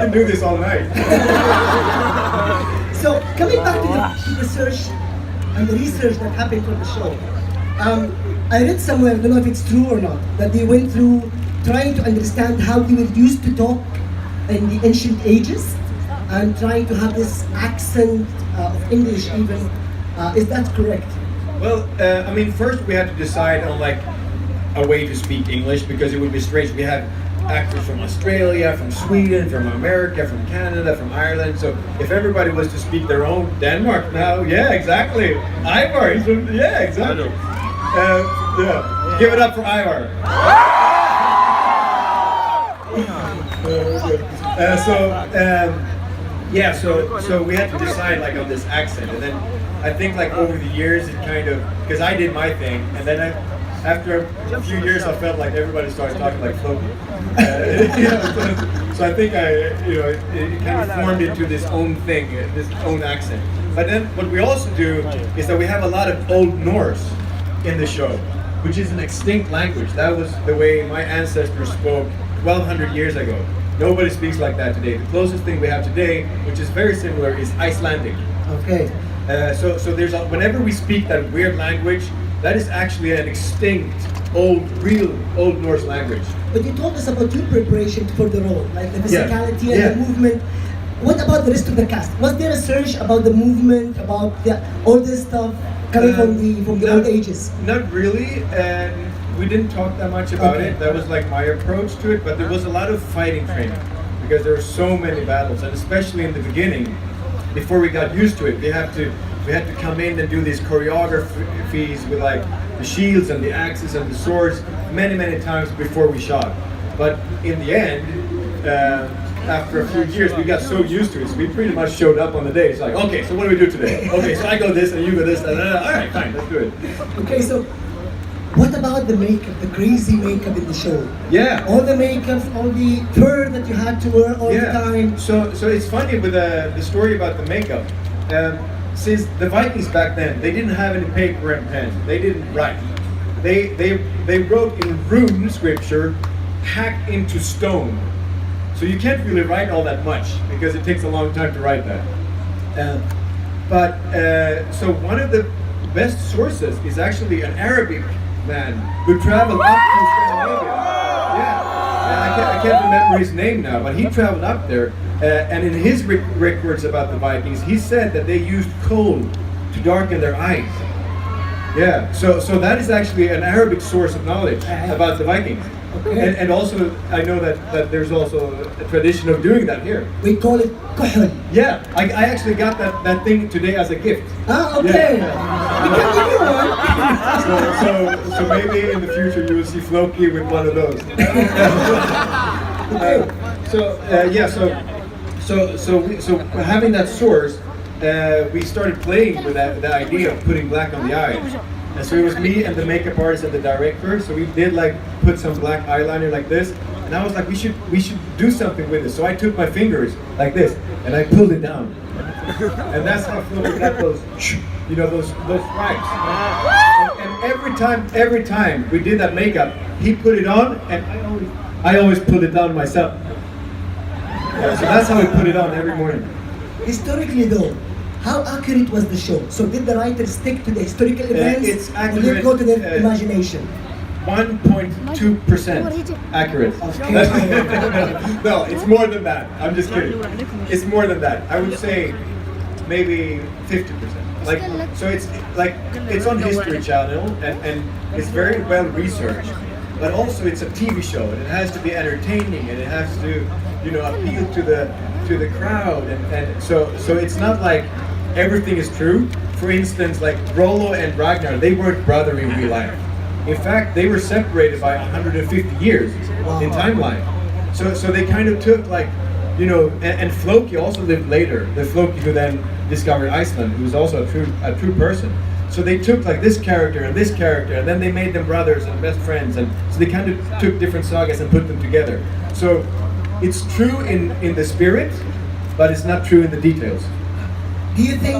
can do this all night. So coming back to the search and the research that happened for the show, I read somewhere, I don't know if it's true or not, that they went through trying to understand how they were used to talk in the ancient ages and trying to have this accent of English even. Is that correct? Well, I mean, first we had to decide on like a way to speak English, because it would be strange. We had actors from Australia, from Sweden, from America, from Canada, from Ireland. So if everybody was to speak their own Denmark now, yeah, exactly. Ivar, he's from, yeah, exactly. Yeah, give it up for Ivar. So we had to decide like on this accent, and then I think like over the years it kind of, because I did my thing, and then after a few years I felt like everybody started talking like Floki. So I think it kind of formed into this own thing, this own accent. But then what we also do is that we have a lot of Old Norse in the show, which is an extinct language. That was the way my ancestors spoke 1200 years ago. Nobody speaks like that today. The closest thing we have today, which is very similar, is Icelandic. Okay. So there's whenever we speak that weird language, that is actually an extinct, real Old Norse language. But you told us about your preparation for the role, like the physicality and the movement. What about the rest of the cast? Was there a search about the movement, about all this stuff coming from the old ages? Not really, and we didn't talk that much about it. That was like my approach to it, but there was a lot of fighting training, because there were so many battles, and especially in the beginning, before we got used to it, we had to come in and do these choreographies with like the shields and the axes and the swords many times before we shot. But in the end, after a few years, we got so used to it, so we pretty much showed up on the day. It's like, okay, so what do we do today? Okay, so I go this and you go this. All right, fine, let's do it. Okay, so what about the makeup, the crazy makeup in the show? Yeah. All the makeup, all the fur that you had to wear all the time. So it's funny with the story about the makeup. Since the Vikings back then, they didn't have any paper and pen. They didn't write. They wrote in rune scripture, hacked into stone. So you can't really write all that much, because it takes a long time to write that. So one of the best sources is actually an Arabic man who traveled up to Scandinavia. I can't remember his name now, but he traveled up there, and in his records about the Vikings, he said that they used coal to darken their eyes. Yeah, so that is actually an Arabic source of knowledge about the Vikings. Okay. And also, I know that there's also a tradition of doing that here. We call it kuhl. Yeah, I actually got that thing today as a gift. Ah, okay. Yeah. We can give you one. So maybe in the future you will see Floki with one of those. So having that source, we started playing with the idea of putting black on the eyes. And so it was me and the makeup artist and the director. So we did like put some black eyeliner like this, and I was like, we should do something with it. So I took my fingers like this and I pulled it down, and that's how Floki got those stripes. And every time we did that makeup, he put it on, and I always pulled it down myself. So that's how we put it on every morning. Historically though, how accurate was the show? So did the writers stick to the historical events, it's accurate, or did they go to their imagination? 1.2% accurate. Okay. No, it's more than that. I'm just kidding. It's more than that. I would say maybe 50%. Like, so it's on History Channel, and it's very well researched. But also it's a TV show, and it has to be entertaining, and it has to, appeal to the crowd, and so it's not like everything is true. For instance, like Rollo and Ragnar, they weren't brother in real life. In fact, they were separated by 150 years in timeline. So they kind of took like, and Floki also lived later. The Floki who then discovered Iceland, who was also a true person. So they took like this character, and then they made them brothers and best friends, and so they kind of took different sagas and put them together. So it's true in the spirit, but it's not true in the details. Do you think